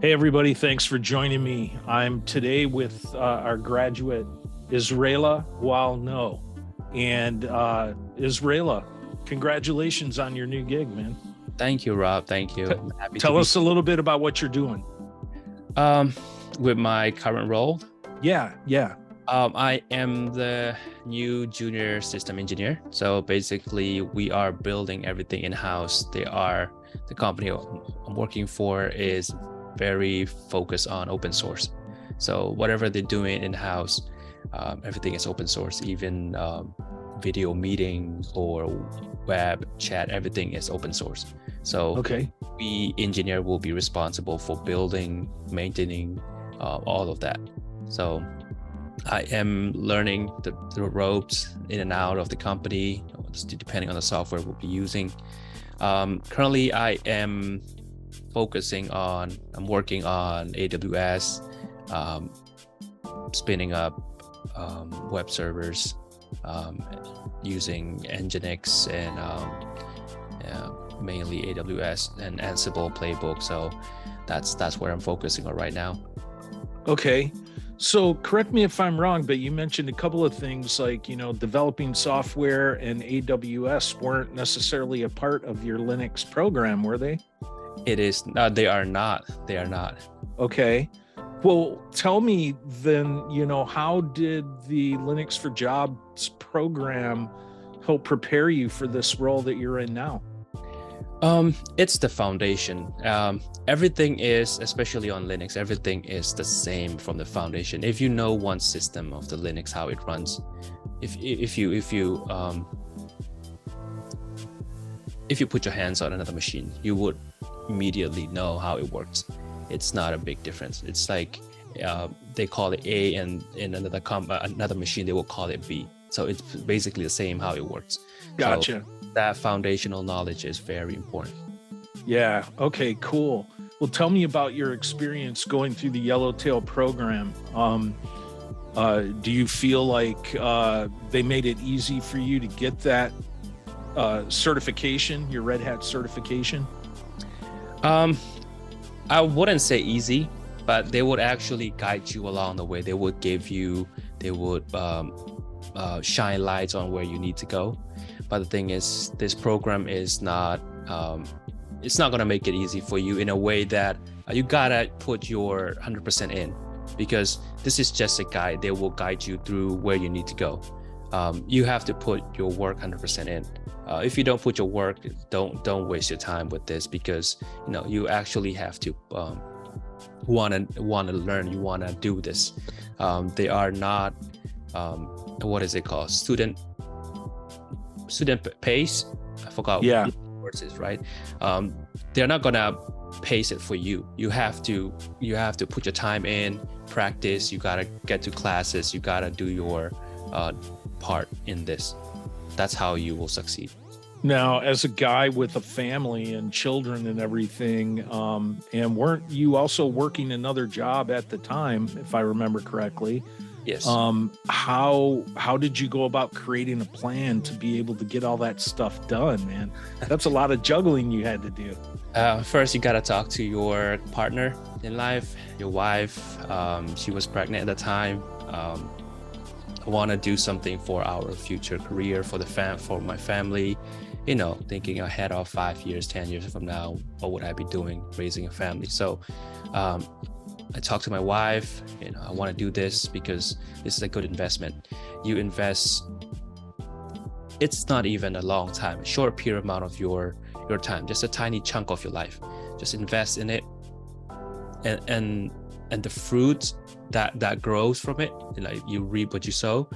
Hey, everybody. Thanks for joining me. I'm today with our graduate, Israela Hualngo. And Israela, congratulations on your new gig, man. Thank you, Rob. Thank you. T- I'm happy to Tell be us a little bit about what you're doing. um with my current role. Yeah, yeah. I am the new junior system engineer. So basically, we are building everything in-house. The company I'm working for is very focused on open source. So whatever they're doing in-house, everything is open source. Even video meeting or web chat, everything is open source. So Okay. we engineer will be responsible for building, maintaining all of that. So I am learning the ropes in and out of the company, depending on the software we'll be using. Currently, I'm working on AWS, spinning up web servers using Nginx and mainly AWS and Ansible playbook. So that's where I'm focusing on right now. Okay. So correct me if I'm wrong, but you mentioned a couple of things like, developing software and AWS weren't necessarily a part of your Linux program, were they? It is. They are not. They are not. Okay. Well, tell me then, how did the Linux for Jobs program help prepare you for this role that you're in now? It's the foundation. Everything is, especially on Linux, everything is the same from the foundation. If you know one system of the Linux, how it runs, if you put your hands on another machine, you would immediately know how it works. It's not a big difference. It's like they call it A, and in another machine they will call it B. So it's basically the same how it works. Gotcha. So that foundational knowledge is very important. Yeah. Okay, cool. Well, tell me about your experience going through the Yellowtail program. Do you feel like they made it easy for you to get that certification, your Red Hat certification? I wouldn't say easy, but they would actually guide you along the way. They would shine lights on where you need to go. But the thing is, this program is not, it's not going to make it easy for you in a way that you gotta put your 100% in, because this is just a guide. They will guide you through where you need to go. You have to put your work 100% in. If you don't put your work, don't waste your time with this, because you actually have to want to learn. You want to do this. They are not what is it called? Student pace. I forgot. Yeah. What the words is, right? They're not gonna pace it for you. You have to put your time in, practice. You gotta get to classes. You gotta do your part in this. That's how you will succeed. Now, as a guy with a family and children and everything, and weren't you also working another job at the time, if I remember correctly? Yes. How did you go about creating a plan to be able to get all that stuff done, man? That's a lot of juggling you had to do. First, you gotta talk to your partner in life, your wife. She was pregnant at the time. I want to do something for our future career, for my family. Thinking ahead of 5 years, 10 years from now, what would I be doing, raising a family? So I talked to my wife. I want to do this because this is a good investment. You invest, it's not even a long time, a short period amount of your time, just a tiny chunk of your life. Just invest in it, and the fruits that grows from it, like you reap what you sow.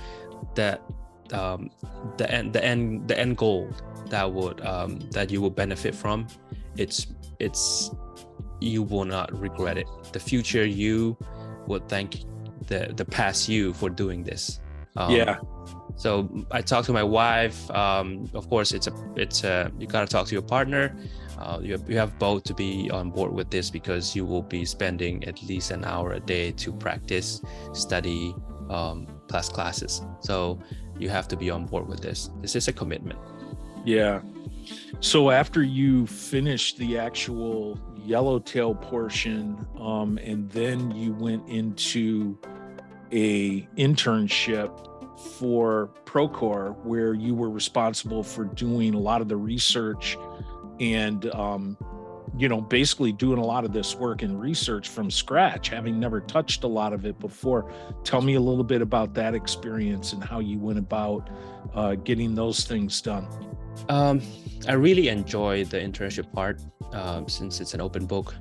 That the end goal that you will benefit from, it's you will not regret it. The future you would thank the past you for doing this. Yeah. So I talked to my wife. Of course, it's you gotta talk to your partner. You have both to be on board with this, because you will be spending at least an hour a day to practice, study, plus classes. So you have to be on board with this. This is a commitment. Yeah. So after you finished the actual yellowtail portion, and then you went into a internship for Procore, where you were responsible for doing a lot of the research and basically doing a lot of this work and research from scratch, having never touched a lot of it before. Tell me a little bit about that experience and how you went about getting those things done. I really enjoy the internship part, since it's an open book.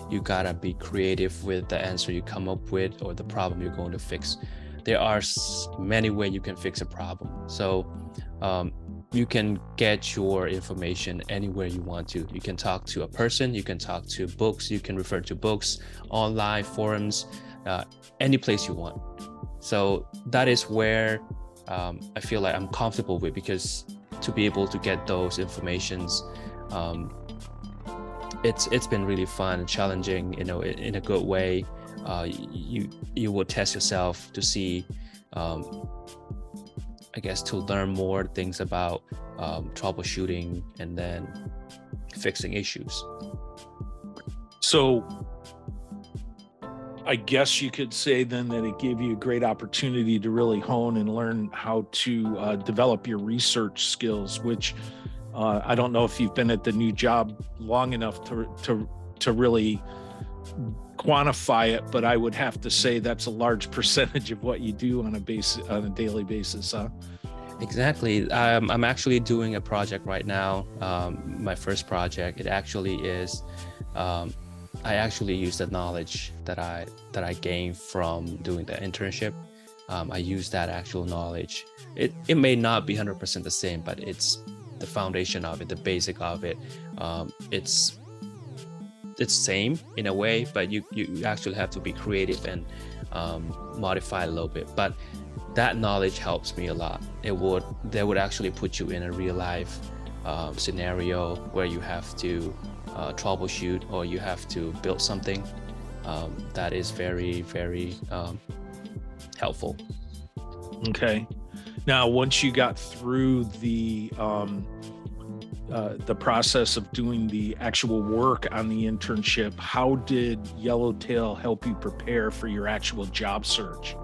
You gotta be creative with the answer you come up with or the problem you're going to fix. There are many ways you can fix a problem. So you can get your information anywhere you want to. You can talk to a person, you can talk to books, you can refer to books, online forums, any place you want. So that is where I feel like I'm comfortable with, because to be able to get those informations, it's been really fun and challenging, in a good way. You will test yourself to see, I guess, to learn more things about troubleshooting and then fixing issues. So I guess you could say then that it gave you a great opportunity to really hone and learn how to develop your research skills, which I don't know if you've been at the new job long enough to really quantify it, but I would have to say that's a large percentage of what you do on a daily basis, huh? Exactly. I'm actually doing a project right now. My first project. It actually is. I actually use the knowledge that I gained from doing the internship. I use that actual knowledge. It may not be 100% the same, but it's the foundation of it, the basic of it. It's same in a way, but you actually have to be creative and modify a little bit. But that knowledge helps me a lot. They would actually put you in a real life scenario where you have to troubleshoot or you have to build something. That is very, very helpful. Okay. Now, once you got through the process of doing the actual work on the internship, how did Yellowtail help you prepare for your actual job search?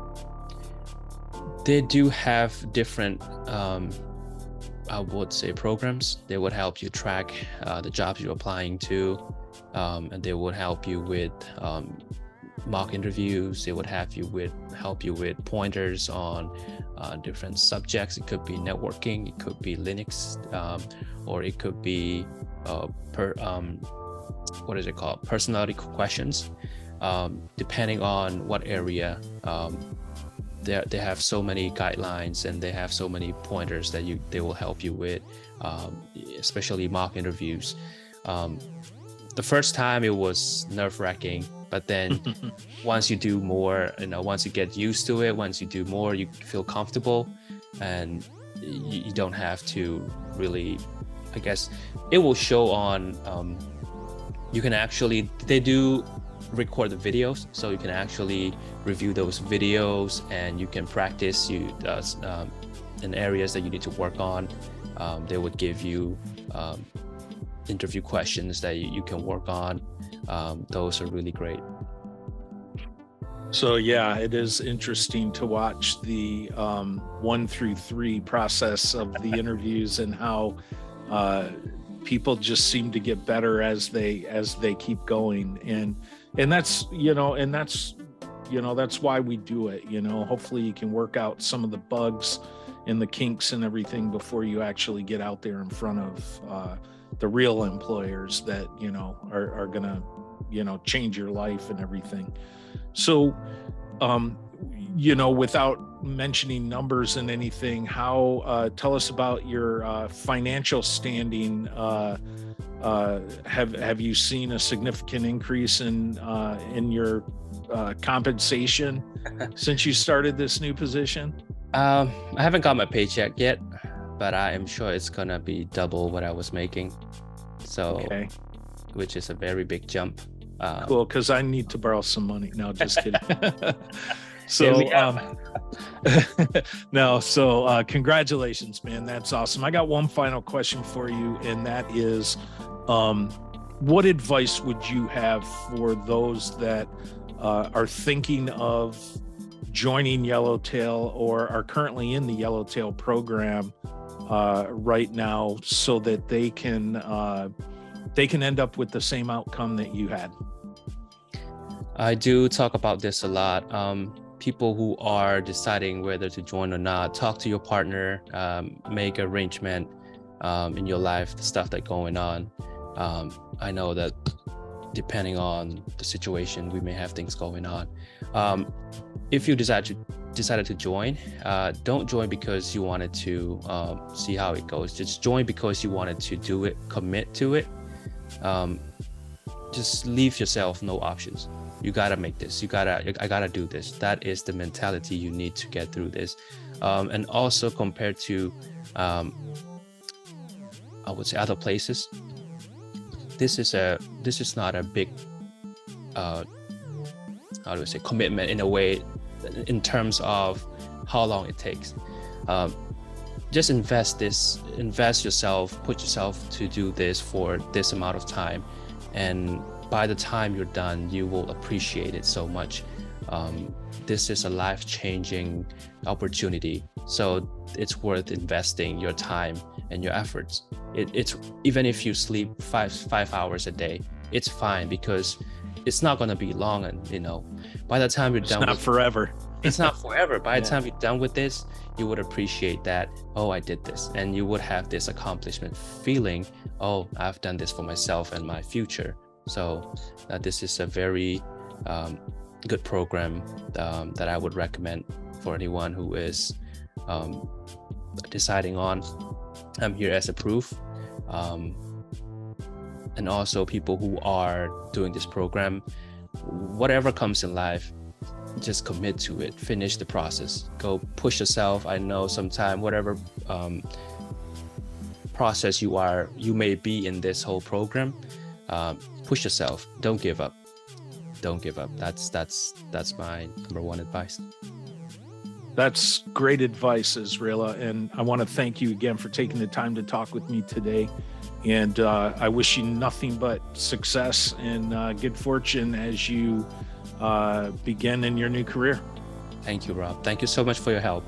They do have different, I would say, programs. They would help you track the jobs you're applying to, and they would help you with mock interviews. They would help you with pointers on different subjects. It could be networking, it could be Linux, or it could be personality questions, depending on what area. They have so many guidelines and they have so many pointers that they will help you with, especially mock interviews. The first time it was nerve-wracking, but then once you do more, once you get used to it, once you do more, you feel comfortable, and you don't have to really, I guess, it will show on, you can actually, they do record the videos, so you can actually review those videos and you can practice in areas that you need to work on. They would give you interview questions that you can work on. Those are really great. So yeah, it is interesting to watch the 1 through 3 process of the interviews and how people just seem to get better as they keep going, and that's that's why we do it. Hopefully you can work out some of the bugs and the kinks and everything before you actually get out there in front of the real employers that are gonna change your life and everything. So without mentioning numbers and anything, how tell us about your financial standing. Have you seen a significant increase in your compensation since you started this new position? I haven't got my paycheck yet, but I am sure it's gonna be double what I was making. So, okay. Which is a very big jump. Cool, because I need to borrow some money. No, just kidding. So congratulations, man. That's awesome. I got one final question for you, and that is, what advice would you have for those that are thinking of joining Yellowtail or are currently in the Yellowtail program right now, so that they can end up with the same outcome that you had? I do talk about this a lot. People who are deciding whether to join or not, talk to your partner, make arrangement in your life, the stuff that's going on. I know that depending on the situation, we may have things going on. If you decided to join, don't join because you wanted to see how it goes. Just join because you wanted to do it, commit to it. Just leave yourself no options. You gotta make this. I gotta do this. That is the mentality you need to get through this. And also compared to, I would say, other places, this is not a big, how do I say, commitment in a way, in terms of how long it takes. Just invest yourself, put yourself to do this for this amount of time, and by the time you're done, you will appreciate it so much. This is a life-changing opportunity, so it's worth investing your time and your efforts. It's even if you sleep five hours a day, it's fine, because it's not going to be long, and by the time you're done, It's not forever. it's not forever. By the time you're done with this, you would appreciate that, oh, I did this, and you would have this accomplishment feeling, oh, I've done this for myself and my future. So this is a very good program that I would recommend for anyone who is deciding on. I'm here as a proof. And also people who are doing this program, whatever comes in life, just commit to it, finish the process, go push yourself. I know sometime whatever process you may be in this whole program, push yourself. Don't give up. That's my number one advice. That's great advice, Israela. And I want to thank you again for taking the time to talk with me today. And I wish you nothing but success and good fortune as you begin in your new career. Thank you, Rob. Thank you so much for your help.